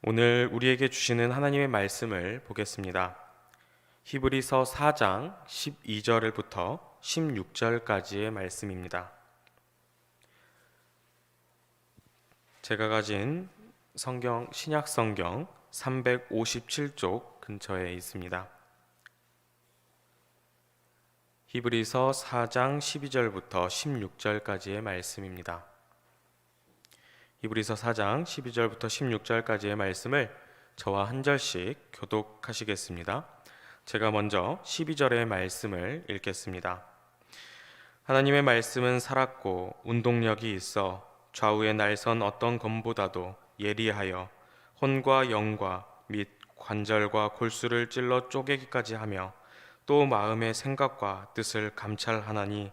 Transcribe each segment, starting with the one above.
오늘 우리에게 주시는 하나님의 말씀을 보겠습니다. 히브리서 4장 12절부터 16절까지의 말씀입니다. 제가 가진 성경, 신약 성경 357쪽 근처에 있습니다. 히브리서 4장 12절부터 16절까지의 말씀입니다. 히브리서 4장 12절부터 16절까지의 말씀을 저와 한 절씩 교독하시겠습니다. 제가 먼저 12절의 말씀을 읽겠습니다. 하나님의 말씀은 살았고 운동력이 있어 좌우에 날선 어떤 검보다도 예리하여 혼과 영과 및 관절과 골수를 찔러 쪼개기까지 하며 또 마음의 생각과 뜻을 감찰하나니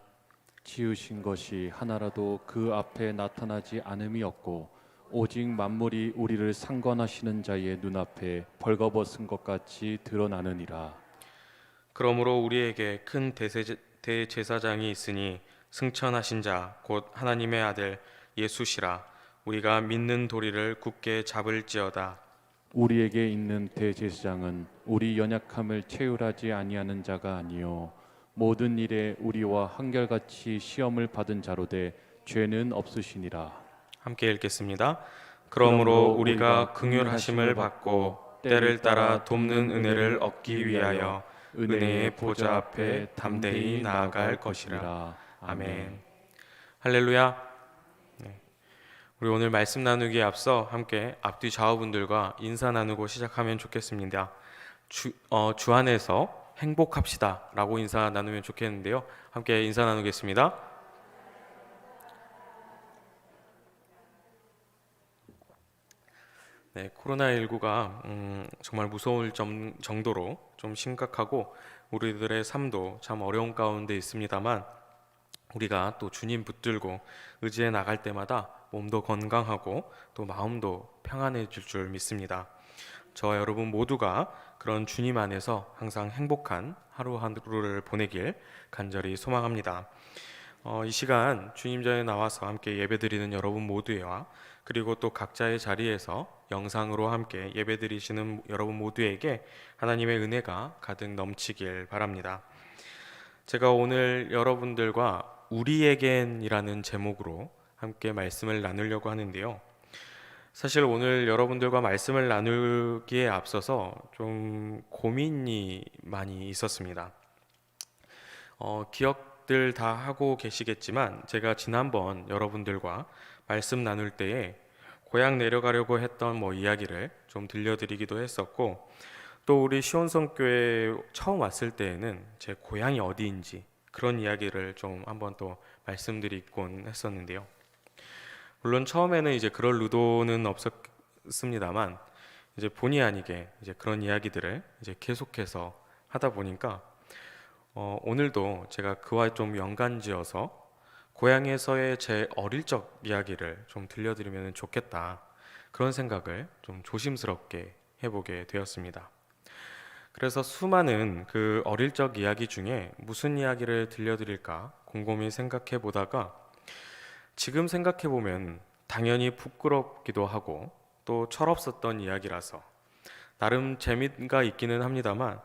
지으신 것이 하나라도 그 앞에 나타나지 않음이 없고 오직 만물이 우리를 상관하시는 자의 눈앞에 벌거벗은 것 같이 드러나느니라. 그러므로 우리에게 큰 대제사장이 있으니 승천하신 자 곧 하나님의 아들 예수시라. 우리가 믿는 도리를 굳게 잡을지어다. 우리에게 있는 대제사장은 우리 연약함을 체휼하지 아니하는 자가 아니요 모든 일에 우리와 한결같이 시험을 받은 자로되 죄는 없으시니라. 함께 읽겠습니다. 그러므로 우리가 긍휼하심을 받고 때를 따라 돕는 은혜를 얻기 위하여 은혜의 보좌 앞에 담대히 나아갈 것이라. 아멘. 할렐루야. 우리 오늘 말씀 나누기에 앞서 함께 앞뒤 좌우분들과 인사 나누고 시작하면 좋겠습니다. 주 안에서 행복합시다 라고 인사 나누면 좋겠는데요. 함께 인사 나누겠습니다. 네, 코로나19가 정말 무서울 정도로 좀 심각하고 우리들의 삶도 참 어려운 가운데 있습니다만 우리가 또 주님 붙들고 의지해 나갈 때마다 몸도 건강하고 또 마음도 평안해질 줄 믿습니다. 저와 여러분 모두가 그런 주님 안에서 항상 행복한 하루하루를 보내길 간절히 소망합니다. 이 시간 주님 전에 나와서 함께 예배드리는 여러분 모두와 그리고 또 각자의 자리에서 영상으로 함께 예배드리시는 여러분 모두에게 하나님의 은혜가 가득 넘치길 바랍니다. 제가 오늘 여러분들과 우리에겐이라는 제목으로 함께 말씀을 나누려고 하는데요. 사실 오늘 여러분들과 말씀을 나누기에 앞서서 좀 고민이 많이 있었습니다. 기억들 다 하고 계시겠지만 제가 지난번 여러분들과 말씀 나눌 때에 고향 내려가려고 했던 이야기를 좀 들려드리기도 했었고 또 우리 시온성교회 처음 왔을 때에는 제 고향이 어디인지 그런 이야기를 좀 한번 또 말씀드리곤 했었는데요. 물론 처음에는 이제 그럴 의도는 없었습니다만 이제 본의 아니게 이제 그런 이야기들을 이제 계속해서 하다 보니까 오늘도 제가 그와 좀 연관지어서 고향에서의 제 어릴 적 이야기를 좀 들려드리면 좋겠다 그런 생각을 좀 조심스럽게 해보게 되었습니다. 그래서 수많은 그 어릴 적 이야기 중에 무슨 이야기를 들려드릴까 곰곰이 생각해 보다가 지금 생각해 보면 당연히 부끄럽기도 하고 또 철없었던 이야기라서 나름 재미가 있기는 합니다만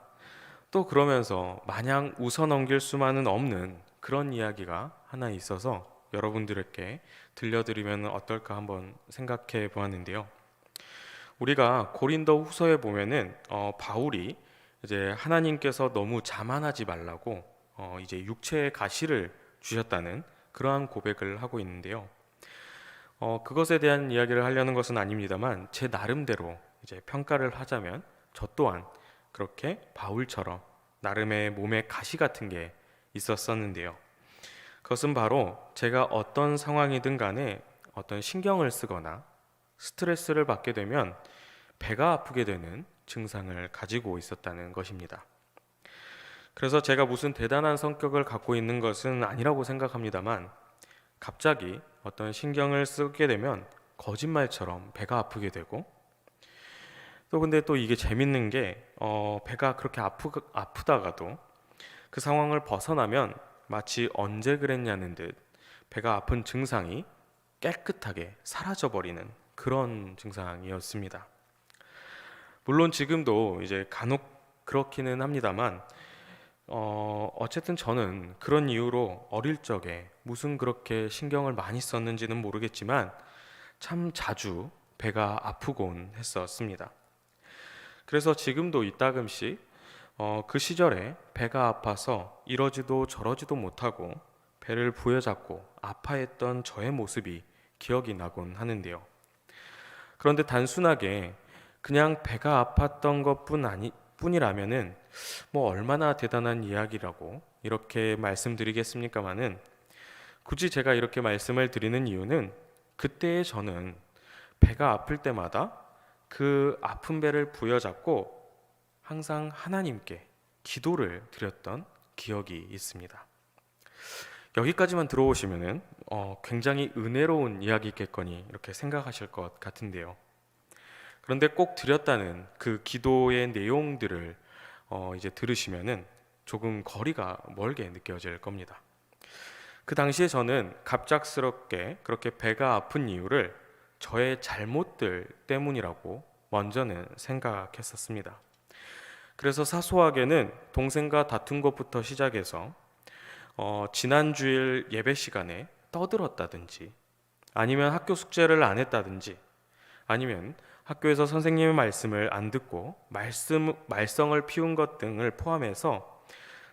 또 그러면서 마냥 웃어 넘길 수만은 없는 그런 이야기가 하나 있어서 여러분들에게 들려드리면 어떨까 한번 생각해 보았는데요. 우리가 고린도 후서에 보면은 바울이 이제 하나님께서 너무 자만하지 말라고 이제 육체의 가시를 주셨다는 그러한 고백을 하고 있는데요. 그것에 대한 이야기를 하려는 것은 아닙니다만 제 나름대로 이제 평가를 하자면 저 또한 그렇게 바울처럼 나름의 몸에 가시 같은 게 있었었는데요. 그것은 바로 제가 어떤 상황이든 간에 어떤 신경을 쓰거나 스트레스를 받게 되면 배가 아프게 되는 증상을 가지고 있었다는 것입니다. 그래서 제가 무슨 대단한 성격을 갖고 있는 것은 아니라고 생각합니다만 갑자기 어떤 신경을 쓰게 되면 거짓말처럼 배가 아프게 되고 또 근데 또 이게 재밌는 게 배가 그렇게 아프다가도 그 상황을 벗어나면 마치 언제 그랬냐는 듯 배가 아픈 증상이 깨끗하게 사라져버리는 그런 증상이었습니다. 물론 지금도 이제 간혹 그렇기는 합니다만 어쨌든 저는 그런 이유로 어릴 적에 무슨 그렇게 신경을 많이 썼는지는 모르겠지만 참 자주 배가 아프곤 했었습니다. 그래서 지금도 이따금씩 그 시절에 배가 아파서 이러지도 저러지도 못하고 배를 부여잡고 아파했던 저의 모습이 기억이 나곤 하는데요. 그런데 단순하게 그냥 배가 아팠던 뿐이라면은 뭐 얼마나 대단한 이야기라고 이렇게 말씀드리겠습니까마는, 굳이 제가 이렇게 말씀을 드리는 이유는 그때의 저는 배가 아플 때마다 그 아픈 배를 부여잡고 항상 하나님께 기도를 드렸던 기억이 있습니다. 여기까지만 들어오시면은 굉장히 은혜로운 이야기겠거니 이렇게 생각하실 것 같은데요. 그런데 꼭 드렸다는 그 기도의 내용들을 이제 들으시면은 조금 거리가 멀게 느껴질 겁니다. 그 당시에 저는 갑작스럽게 그렇게 배가 아픈 이유를 저의 잘못들 때문이라고 먼저는 생각했었습니다. 그래서 사소하게는 동생과 다툰 것부터 시작해서 지난 주일 예배 시간에 떠들었다든지, 아니면 학교 숙제를 안 했다든지, 아니면 학교에서 선생님의 말씀을 안 듣고 말썽을 피운 것 등을 포함해서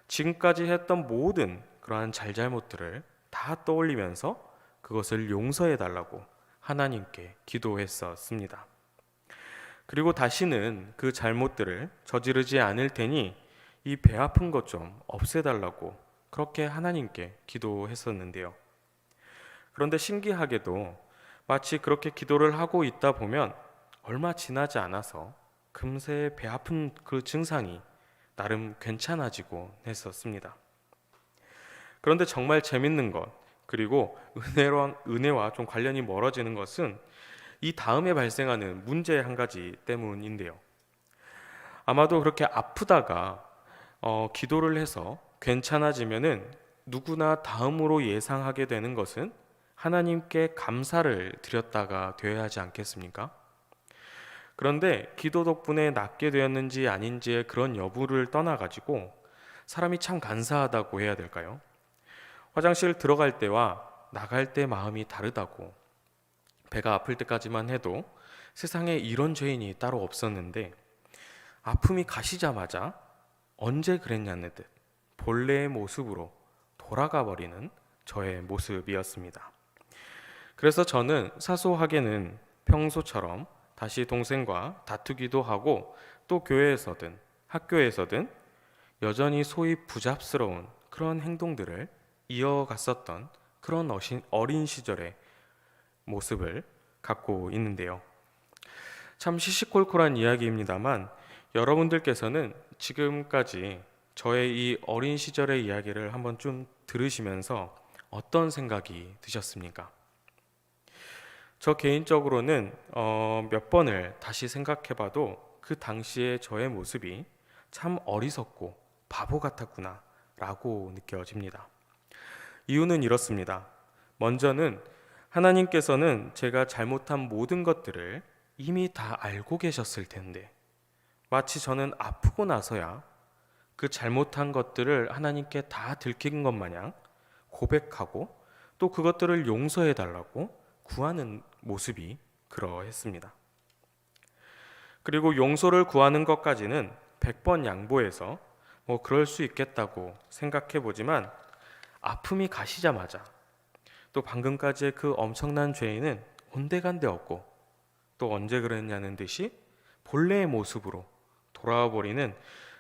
지금까지 했던 모든 그러한 잘잘못들을 다 떠올리면서 그것을 용서해 달라고 하나님께 기도했었습니다. 그리고 다시는 그 잘못들을 저지르지 않을 테니 이 배 아픈 것 좀 없애달라고 그렇게 하나님께 기도했었는데요. 그런데 신기하게도 마치 그렇게 기도를 하고 있다 보면 얼마 지나지 않아서 금세 배 아픈 그 증상이 나름 괜찮아지고 했었습니다. 그런데 정말 재밌는 것, 그리고 은혜와 좀 관련이 멀어지는 것은 이 다음에 발생하는 문제 한 가지 때문인데요. 아마도 그렇게 아프다가 기도를 해서 괜찮아지면은 누구나 다음으로 예상하게 되는 것은 하나님께 감사를 드렸다가 되어야 하지 않겠습니까? 그런데 기도 덕분에 낫게 되었는지 아닌지의 그런 여부를 떠나가지고 사람이 참 간사하다고 해야 될까요? 화장실 들어갈 때와 나갈 때 마음이 다르다고, 배가 아플 때까지만 해도 세상에 이런 죄인이 따로 없었는데 아픔이 가시자마자 언제 그랬냐는 듯 본래의 모습으로 돌아가 버리는 저의 모습이었습니다. 그래서 저는 사소하게는 평소처럼 다시 동생과 다투기도 하고, 또 교회에서든 학교에서든 여전히 소위 부잡스러운 그런 행동들을 이어갔었던 그런 어린 시절의 모습을 갖고 있는데요. 참 시시콜콜한 이야기입니다만 여러분들께서는 지금까지 저의 이 어린 시절의 이야기를 한번 좀 들으시면서 어떤 생각이 드셨습니까? 저 개인적으로는 몇 번을 다시 생각해봐도 그 당시의 저의 모습이 참 어리석고 바보 같았구나 라고 느껴집니다. 이유는 이렇습니다. 먼저는 하나님께서는 제가 잘못한 모든 것들을 이미 다 알고 계셨을 텐데, 마치 저는 아프고 나서야 그 잘못한 것들을 하나님께 다 들킨 것 마냥 고백하고 또 그것들을 용서해 달라고 구하는 모습이 그러했습니다. 그리고 용서를 구하는 것까지는 100번 양보해서 뭐 그럴 수 있겠다고 생각해 보지만, 아픔이 가시자마자 또 방금까지의 그 엄청난 죄인은 온데간데 없고 또 언제 그랬냐는 듯이 본래의 모습으로 돌아와 버리는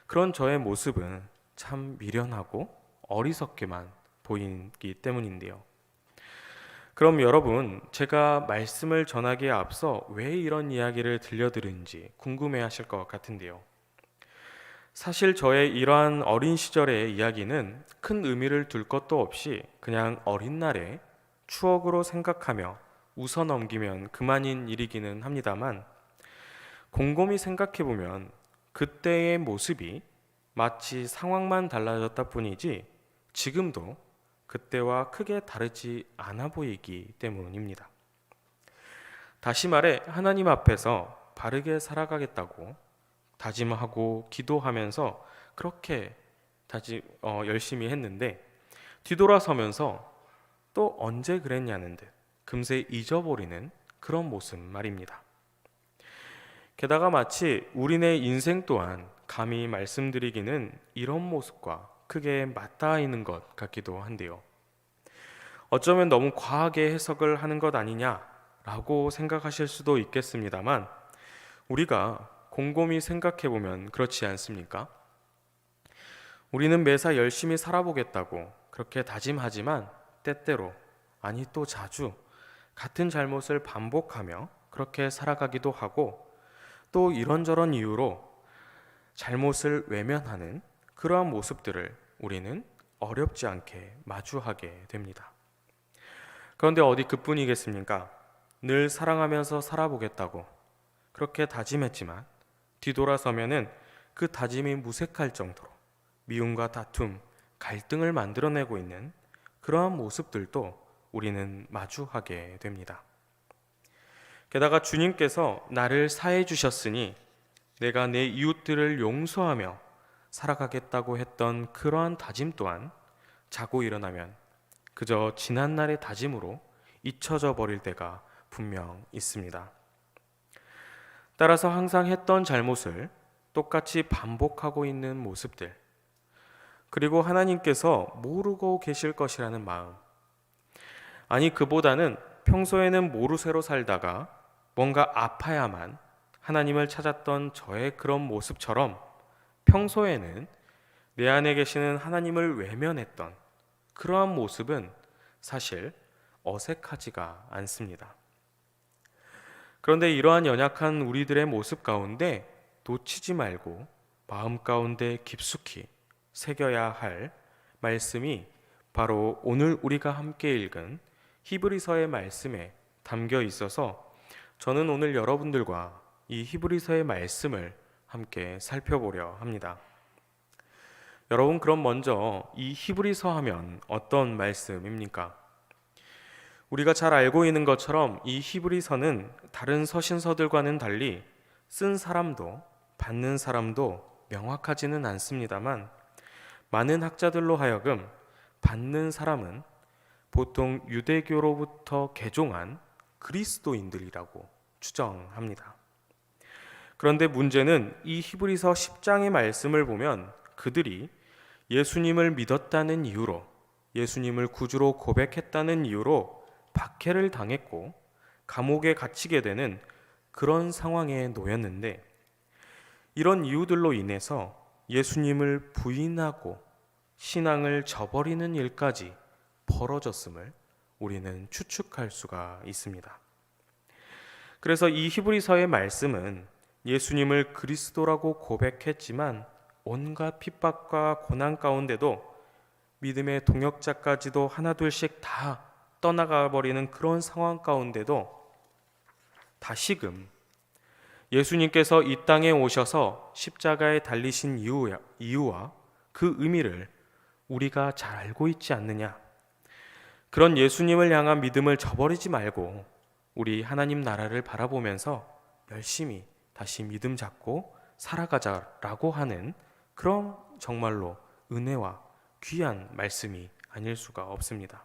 그런 저의 모습은 참 미련하고 어리석게만 보이기 때문인데요. 그럼 여러분, 제가 말씀을 전하기에 앞서 왜 이런 이야기를 들려드리는지 궁금해 하실 것 같은데요. 사실 저의 이러한 어린 시절의 이야기는 큰 의미를 둘 것도 없이 그냥 어린 날의 추억으로 생각하며 웃어 넘기면 그만인 일이기는 합니다만, 곰곰이 생각해보면 그때의 모습이 마치 상황만 달라졌다 뿐이지 지금도 그때와 크게 다르지 않아 보이기 때문입니다. 다시 말해 하나님 앞에서 바르게 살아가겠다고 다짐하고 기도하면서 그렇게 열심히 했는데 뒤돌아서면서 또 언제 그랬냐는 듯 금세 잊어버리는 그런 모습 말입니다. 게다가 마치 우리네 인생 또한 감히 말씀드리기는 이런 모습과 크게 맞닿아 있는 것 같기도 한데요. 어쩌면 너무 과하게 해석을 하는 것 아니냐라고 생각하실 수도 있겠습니다만 우리가 곰곰이 생각해 보면 그렇지 않습니까? 우리는 매사 열심히 살아보겠다고 그렇게 다짐하지만 때때로, 아니 또 자주 같은 잘못을 반복하며 그렇게 살아가기도 하고 또 이런저런 이유로 잘못을 외면하는 그러한 모습들을 우리는 어렵지 않게 마주하게 됩니다. 그런데 어디 그뿐이겠습니까? 늘 사랑하면서 살아보겠다고 그렇게 다짐했지만 뒤돌아서면은 그 다짐이 무색할 정도로 미움과 다툼, 갈등을 만들어내고 있는 그러한 모습들도 우리는 마주하게 됩니다. 게다가 주님께서 나를 사해 주셨으니 내가 내 이웃들을 용서하며 살아가겠다고 했던 그러한 다짐 또한 자고 일어나면 그저 지난날의 다짐으로 잊혀져 버릴 때가 분명 있습니다. 따라서 항상 했던 잘못을 똑같이 반복하고 있는 모습들, 그리고 하나님께서 모르고 계실 것이라는 마음, 아니 그보다는 평소에는 모르쇠로 살다가 뭔가 아파야만 하나님을 찾았던 저의 그런 모습처럼 평소에는 내 안에 계시는 하나님을 외면했던 그러한 모습은 사실 어색하지가 않습니다. 그런데 이러한 연약한 우리들의 모습 가운데 놓치지 말고 마음 가운데 깊숙이 새겨야 할 말씀이 바로 오늘 우리가 함께 읽은 히브리서의 말씀에 담겨 있어서 저는 오늘 여러분들과 이 히브리서의 말씀을 함께 살펴보려 합니다. 여러분, 그럼 먼저 이 히브리서 하면 어떤 말씀입니까? 우리가 잘 알고 있는 것처럼 이 히브리서는 다른 서신서들과는 달리 쓴 사람도 받는 사람도 명확하지는 않습니다만 많은 학자들로 하여금 받는 사람은 보통 유대교로부터 개종한 그리스도인들이라고 추정합니다. 그런데 문제는 이 히브리서 10장의 말씀을 보면 그들이 예수님을 믿었다는 이유로, 예수님을 구주로 고백했다는 이유로 박해를 당했고 감옥에 갇히게 되는 그런 상황에 놓였는데, 이런 이유들로 인해서 예수님을 부인하고 신앙을 저버리는 일까지 벌어졌음을 우리는 추측할 수가 있습니다. 그래서 이 히브리서의 말씀은 예수님을 그리스도라고 고백했지만 온갖 핍박과 고난 가운데도 믿음의 동역자까지도 하나둘씩 다 떠나가 버리는 그런 상황 가운데도 다시금 예수님께서 이 땅에 오셔서 십자가에 달리신 이유와 그 의미를 우리가 잘 알고 있지 않느냐. 그런 예수님을 향한 믿음을 저버리지 말고 우리 하나님 나라를 바라보면서 열심히 다시 믿음 잡고 살아가자라고 하는 그런 정말로 은혜와 귀한 말씀이 아닐 수가 없습니다.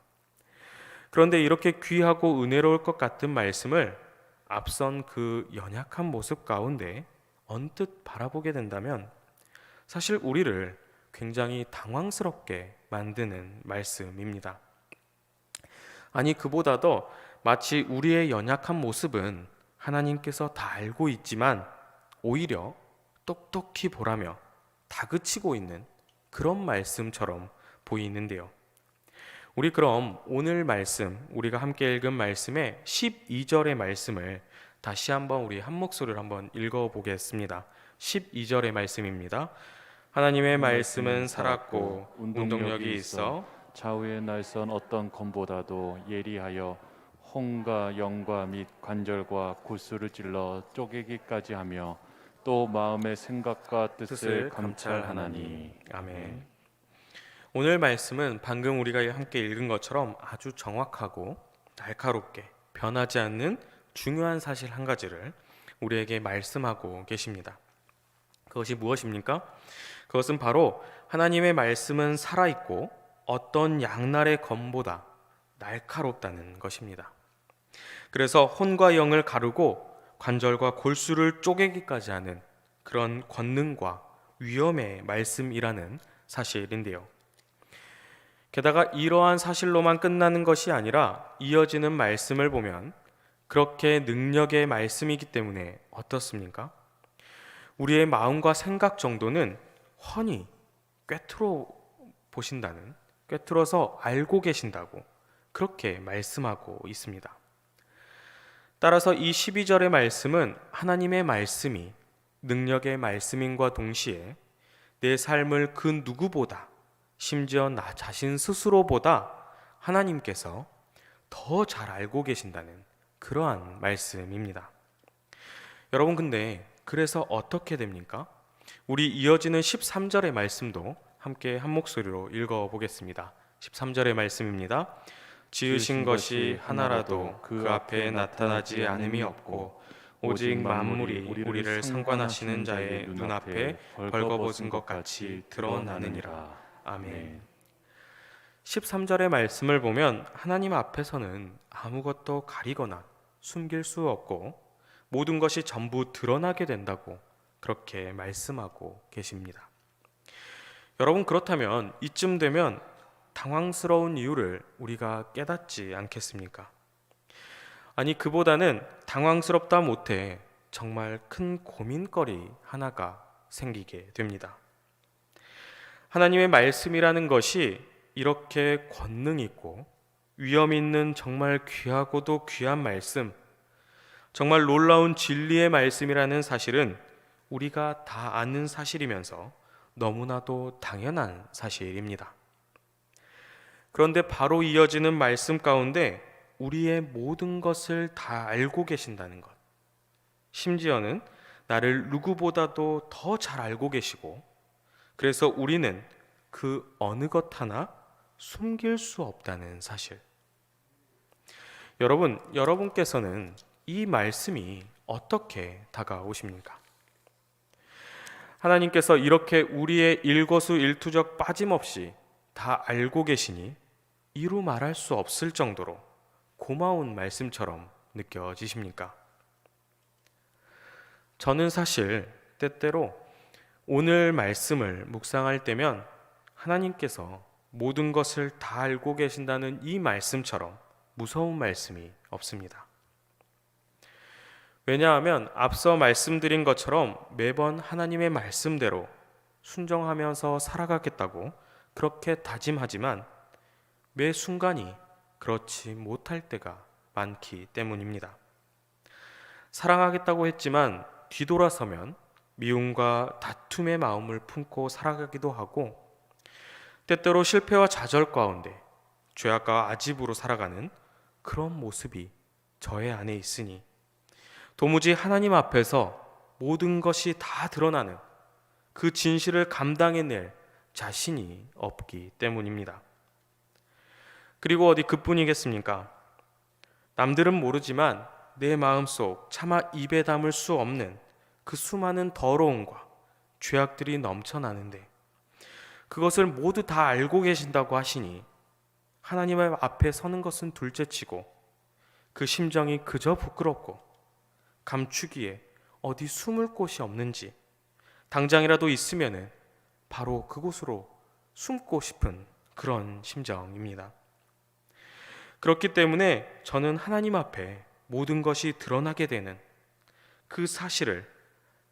그런데 이렇게 귀하고 은혜로울 것 같은 말씀을 앞선 그 연약한 모습 가운데 언뜻 바라보게 된다면 사실 우리를 굉장히 당황스럽게 만드는 말씀입니다. 아니 그보다도 마치 우리의 연약한 모습은 하나님께서 다 알고 있지만 오히려 똑똑히 보라며 다그치고 있는 그런 말씀처럼 보이는데요. 우리 그럼 오늘 말씀, 우리가 함께 읽은 말씀의 12절의 말씀을 다시 한번 우리 한 목소리로 한번 읽어보겠습니다. 12절의 말씀입니다. 하나님의 말씀은 살았고 운동력이 있어 좌우의 날선 어떤 검보다도 예리하여 혼과 영과 및 관절과 골수를 찔러 쪼개기까지 하며 또 마음의 생각과 뜻을 감찰하나니. 아멘. 오늘 말씀은 방금 우리가 함께 읽은 것처럼 아주 정확하고 날카롭게 변하지 않는 중요한 사실 한 가지를 우리에게 말씀하고 계십니다. 그것이 무엇입니까? 그것은 바로 하나님의 말씀은 살아있고 어떤 양날의 검보다 날카롭다는 것입니다. 그래서 혼과 영을 가르고 관절과 골수를 쪼개기까지 하는 그런 권능과 위엄의 말씀이라는 사실인데요. 게다가 이러한 사실로만 끝나는 것이 아니라 이어지는 말씀을 보면 그렇게 능력의 말씀이기 때문에 어떻습니까? 우리의 마음과 생각 정도는 훤히 꿰뚫어 보신다는, 꿰뚫어서 알고 계신다고 그렇게 말씀하고 있습니다. 따라서 이 12절의 말씀은 하나님의 말씀이 능력의 말씀인과 동시에 내 삶을 그 누구보다, 심지어 나 자신 스스로보다 하나님께서 더 잘 알고 계신다는 그러한 말씀입니다. 여러분, 근데 그래서 어떻게 됩니까? 우리 이어지는 13절의 말씀도 함께 한 목소리로 읽어보겠습니다. 13절의 말씀입니다. 지으신 것이 하나라도 그 앞에 나타나지 않음이 없고 오직 만물이 우리를 상관하시는 자의 눈앞에 벌거벗은 것 같이 드러나느니라. 아멘. 13절의 말씀을 보면 하나님 앞에서는 아무것도 가리거나 숨길 수 없고 모든 것이 전부 드러나게 된다고 그렇게 말씀하고 계십니다. 여러분, 그렇다면 이쯤 되면 당황스러운 이유를 우리가 깨닫지 않겠습니까? 아니, 그보다는 당황스럽다 못해 정말 큰 고민거리 하나가 생기게 됩니다. 하나님의 말씀이라는 것이 이렇게 권능 있고 위엄 있는 정말 귀하고도 귀한 말씀, 정말 놀라운 진리의 말씀이라는 사실은 우리가 다 아는 사실이면서 너무나도 당연한 사실입니다. 그런데 바로 이어지는 말씀 가운데 우리의 모든 것을 다 알고 계신다는 것, 심지어는 나를 누구보다도 더 잘 알고 계시고, 그래서 우리는 그 어느 것 하나 숨길 수 없다는 사실. 여러분께서는 이 말씀이 어떻게 다가오십니까? 하나님께서 이렇게 우리의 일거수일투족 빠짐없이 다 알고 계시니 이루 말할 수 없을 정도로 고마운 말씀처럼 느껴지십니까? 저는 사실 때때로 오늘 말씀을 묵상할 때면 하나님께서 모든 것을 다 알고 계신다는 이 말씀처럼 무서운 말씀이 없습니다. 왜냐하면 앞서 말씀드린 것처럼 매번 하나님의 말씀대로 순종하면서 살아가겠다고 그렇게 다짐하지만 매 순간이 그렇지 못할 때가 많기 때문입니다. 사랑하겠다고 했지만 뒤돌아서면 미움과 다툼의 마음을 품고 살아가기도 하고, 때때로 실패와 좌절 가운데 죄악과 아집으로 살아가는 그런 모습이 저의 안에 있으니 도무지 하나님 앞에서 모든 것이 다 드러나는 그 진실을 감당해낼 자신이 없기 때문입니다. 그리고 어디 그뿐이겠습니까? 남들은 모르지만 내 마음속 차마 입에 담을 수 없는 그 수많은 더러움과 죄악들이 넘쳐나는데 그것을 모두 다 알고 계신다고 하시니 하나님 앞에 서는 것은 둘째치고 그 심정이 그저 부끄럽고 감추기에 어디 숨을 곳이 없는지 당장이라도 있으면은 바로 그곳으로 숨고 싶은 그런 심정입니다. 그렇기 때문에 저는 하나님 앞에 모든 것이 드러나게 되는 그 사실을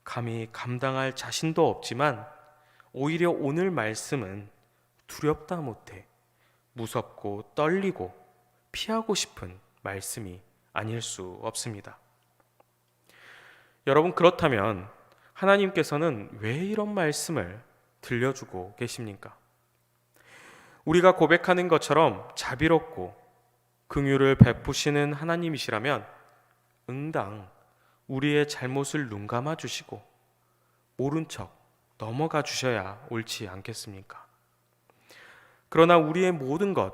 감히 감당할 자신도 없지만 오히려 오늘 말씀은 두렵다 못해 무섭고 떨리고 피하고 싶은 말씀이 아닐 수 없습니다. 여러분, 그렇다면 하나님께서는 왜 이런 말씀을 들려주고 계십니까? 우리가 고백하는 것처럼 자비롭고 긍휼을 베푸시는 하나님이시라면 응당 우리의 잘못을 눈감아 주시고 모른 척 넘어가 주셔야 옳지 않겠습니까? 그러나 우리의 모든 것,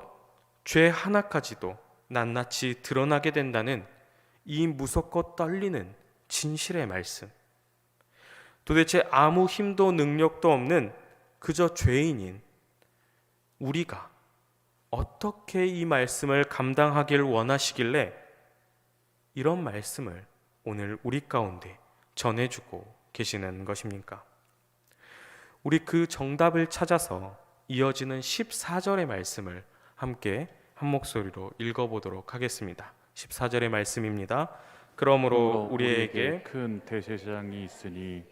죄 하나까지도 낱낱이 드러나게 된다는 이 무섭고 떨리는 진실의 말씀, 도대체 아무 힘도 능력도 없는 그저 죄인인 우리가 어떻게 이 말씀을 감당하길 원하시길래 이런 말씀을 오늘 우리 가운데 전해주고 계시는 것입니까? 우리 그 정답을 찾아서 이어지는 14절의 말씀을 함께 한 목소리로 읽어보도록 하겠습니다. 14절의 말씀입니다. 그러므로 우리에게 큰 대제사장이 있으니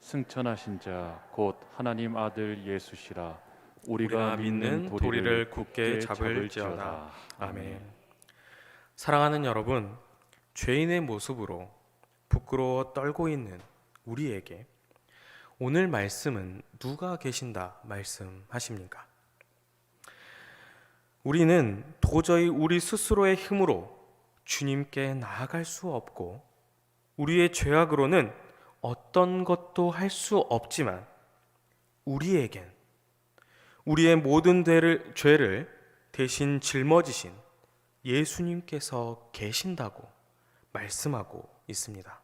승천하신 자 곧 하나님 아들 예수시라. 우리가 믿는 도리를 굳게 잡을지어다. 아멘. 사랑하는 여러분, 죄인의 모습으로 부끄러워 떨고 있는 우리에게 오늘 말씀은 누가 계신다 말씀하십니까? 우리는 도저히 우리 스스로의 힘으로 주님께 나아갈 수 없고 우리의 죄악으로는 어떤 것도 할 수 없지만 우리에겐 우리의 모든 죄를 대신 짊어지신 예수님께서 계신다고 말씀하고 있습니다.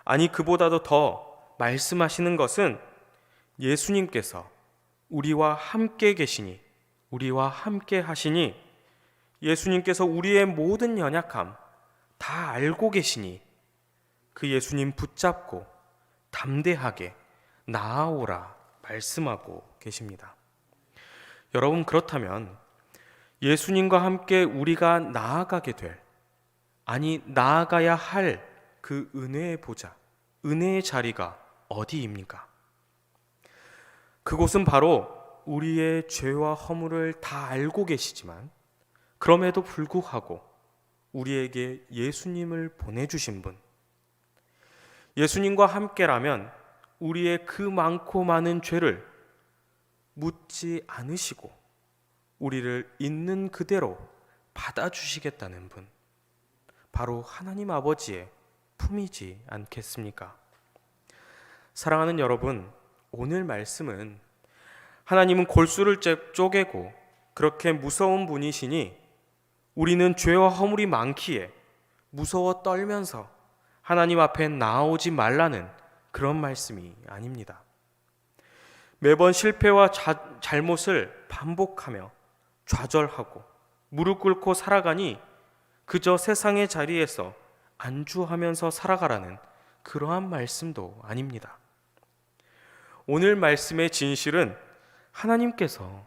아니, 그보다도 더 말씀하시는 것은 예수님께서 우리와 함께 계시니, 우리와 함께 하시니, 예수님께서 우리의 모든 연약함 다 알고 계시니 그 예수님 붙잡고 담대하게 나아오라 말씀하고 계십니다. 여러분, 그렇다면 예수님과 함께 우리가 나아가게 될, 아니 나아가야 할 그 은혜의 보좌, 은혜의 자리가 어디입니까? 그곳은 바로 우리의 죄와 허물을 다 알고 계시지만 그럼에도 불구하고 우리에게 예수님을 보내주신 분, 예수님과 함께라면 우리의 그 많고 많은 죄를 묻지 않으시고 우리를 있는 그대로 받아주시겠다는 분, 바로 하나님 아버지의 품이지 않겠습니까? 사랑하는 여러분, 오늘 말씀은 하나님은 골수를 쪼개고 그렇게 무서운 분이시니 우리는 죄와 허물이 많기에 무서워 떨면서 하나님 앞에 나아오지 말라는 그런 말씀이 아닙니다. 매번 실패와 잘못을 반복하며 좌절하고 무릎 꿇고 살아가니 그저 세상의 자리에서 안주하면서 살아가라는 그러한 말씀도 아닙니다. 오늘 말씀의 진실은 하나님께서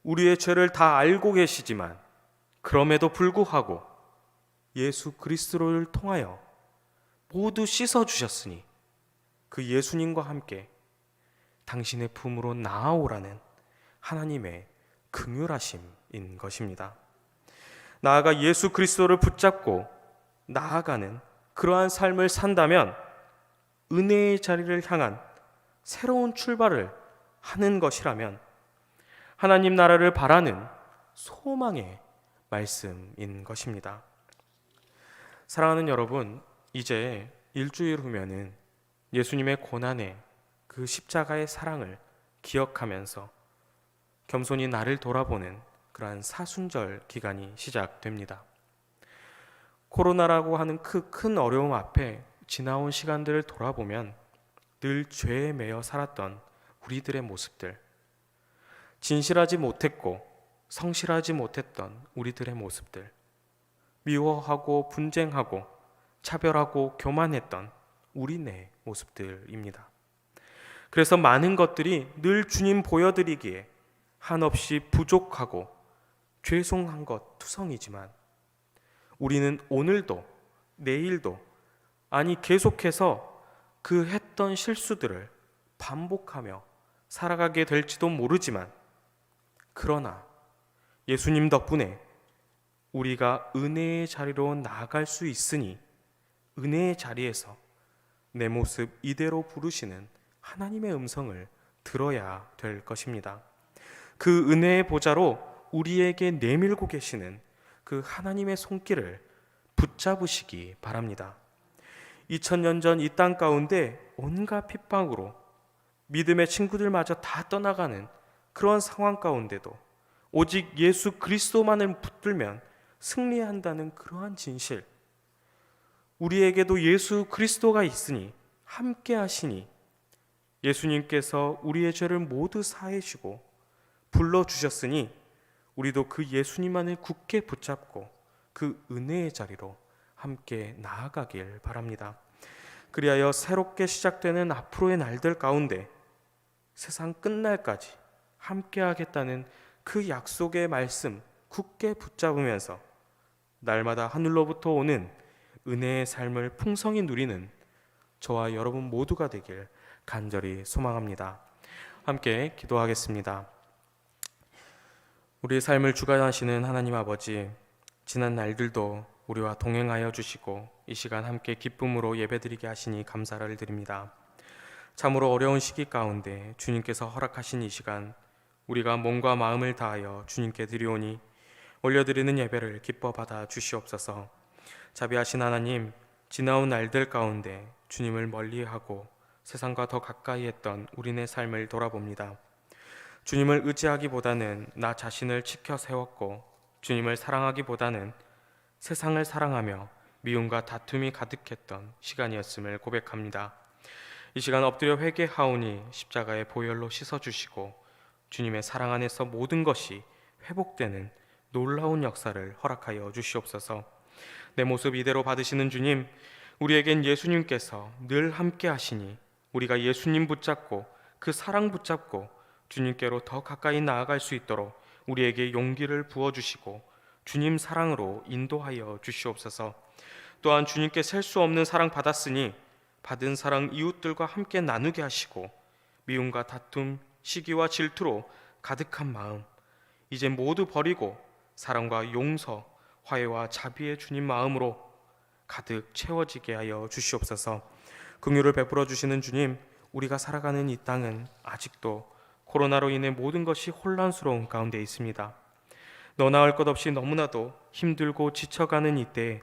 우리의 죄를 다 알고 계시지만 그럼에도 불구하고 예수 그리스도를 통하여 모두 씻어주셨으니 그 예수님과 함께 당신의 품으로 나아오라는 하나님의 긍휼하심인 것입니다. 나아가 예수 그리스도를 붙잡고 나아가는 그러한 삶을 산다면 은혜의 자리를 향한 새로운 출발을 하는 것이라면 하나님 나라를 바라는 소망의 말씀인 것입니다. 사랑하는 여러분, 이제 일주일 후면은 예수님의 고난의 그 십자가의 사랑을 기억하면서 겸손히 나를 돌아보는 그러한 사순절 기간이 시작됩니다. 코로나라고 하는 그 큰 어려움 앞에 지나온 시간들을 돌아보면 늘 죄에 매여 살았던 우리들의 모습들, 진실하지 못했고 성실하지 못했던 우리들의 모습들, 미워하고 분쟁하고 차별하고 교만했던 우리네 모습들입니다. 그래서 많은 것들이 늘 주님 보여드리기에 한없이 부족하고 죄송한 것 투성이지만 우리는 오늘도 내일도, 아니 계속해서 그 했던 실수들을 반복하며 살아가게 될지도 모르지만, 그러나 예수님 덕분에 우리가 은혜의 자리로 나아갈 수 있으니 은혜의 자리에서 내 모습 이대로 부르시는 하나님의 음성을 들어야 될 것입니다. 그 은혜의 보좌로 우리에게 내밀고 계시는 그 하나님의 손길을 붙잡으시기 바랍니다. 2000년 전 이 땅 가운데 온갖 핍박으로 믿음의 친구들마저 다 떠나가는 그런 상황 가운데도 오직 예수 그리스도만을 붙들면 승리한다는 그러한 진실, 우리에게도 예수 그리스도가 있으니 함께 하시니 예수님께서 우리의 죄를 모두 사해 주고 불러 주셨으니 우리도 그 예수님만을 굳게 붙잡고 그 은혜의 자리로 함께 나아가길 바랍니다. 그리하여 새롭게 시작되는 앞으로의 날들 가운데 세상 끝날까지 함께 하겠다는 그 약속의 말씀 굳게 붙잡으면서 날마다 하늘로부터 오는 은혜의 삶을 풍성히 누리는 저와 여러분 모두가 되길 간절히 소망합니다. 함께 기도하겠습니다. 우리의 삶을 주관하시는 하나님 아버지, 지난 날들도 우리와 동행하여 주시고 이 시간 함께 기쁨으로 예배드리게 하시니 감사를 드립니다. 참으로 어려운 시기 가운데 주님께서 허락하신 이 시간, 우리가 몸과 마음을 다하여 주님께 드리오니 올려드리는 예배를 기뻐 받아 주시옵소서. 자비하신 하나님, 지나온 날들 가운데 주님을 멀리하고 세상과 더 가까이 했던 우리네 삶을 돌아봅니다. 주님을 의지하기보다는 나 자신을 지켜 세웠고 주님을 사랑하기보다는 세상을 사랑하며 미움과 다툼이 가득했던 시간이었음을 고백합니다. 이 시간 엎드려 회개하오니 십자가의 보혈로 씻어주시고 주님의 사랑 안에서 모든 것이 회복되는 놀라운 역사를 허락하여 주시옵소서. 내 모습 이대로 받으시는 주님, 우리에겐 예수님께서 늘 함께 하시니 우리가 예수님 붙잡고 그 사랑 붙잡고 주님께로 더 가까이 나아갈 수 있도록 우리에게 용기를 부어주시고 주님 사랑으로 인도하여 주시옵소서. 또한 주님께 셀 수 없는 사랑 받았으니 받은 사랑 이웃들과 함께 나누게 하시고 미움과 다툼, 시기와 질투로 가득한 마음 이제 모두 버리고 사랑과 용서, 화해와 자비의 주님 마음으로 가득 채워지게 하여 주시옵소서. 긍휼을 베풀어 주시는 주님, 우리가 살아가는 이 땅은 아직도 코로나로 인해 모든 것이 혼란스러운 가운데 있습니다. 너나 할 것 없이 너무나도 힘들고 지쳐가는 이때에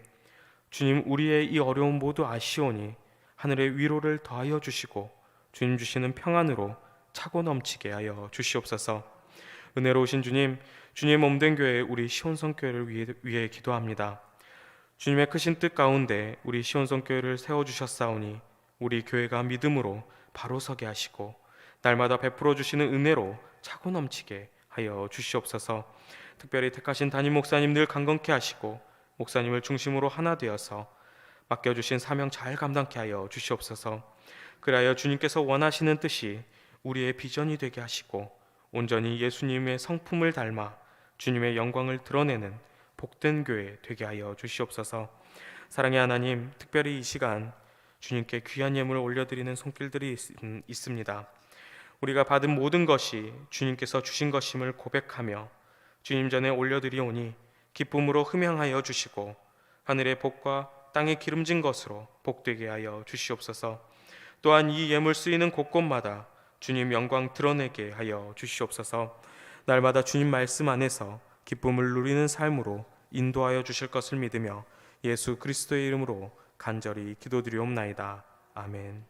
주님, 우리의 이 어려움 모두 아시오니 하늘의 위로를 더하여 주시고 주님 주시는 평안으로 차고 넘치게 하여 주시옵소서. 은혜로우신 주님, 주님의 몸된 교회 우리 시온성교회를 위해 기도합니다. 주님의 크신 뜻 가운데 우리 시온성교회를 세워주셨사오니 우리 교회가 믿음으로 바로 서게 하시고 날마다 베풀어 주시는 은혜로 차고 넘치게 하여 주시옵소서. 특별히 택하신 담임 목사님 늘 강건케 하시고 목사님을 중심으로 하나 되어서 맡겨주신 사명 잘 감당케 하여 주시옵소서. 그리하여 주님께서 원하시는 뜻이 우리의 비전이 되게 하시고 온전히 예수님의 성품을 닮아 주님의 영광을 드러내는 복된 교회 되게 하여 주시옵소서. 사랑의 하나님, 특별히 이 시간 주님께 귀한 예물을 올려드리는 손길들이 있습니다. 우리가 받은 모든 것이 주님께서 주신 것임을 고백하며 주님 전에 올려드리오니 기쁨으로 흠양하여 주시고 하늘의 복과 땅의 기름진 것으로 복되게 하여 주시옵소서. 또한 이 예물 쓰이는 곳곳마다 주님 영광 드러내게 하여 주시옵소서. 날마다 주님 말씀 안에서 기쁨을 누리는 삶으로 인도하여 주실 것을 믿으며 예수 그리스도의 이름으로 간절히 기도드리옵나이다. 아멘.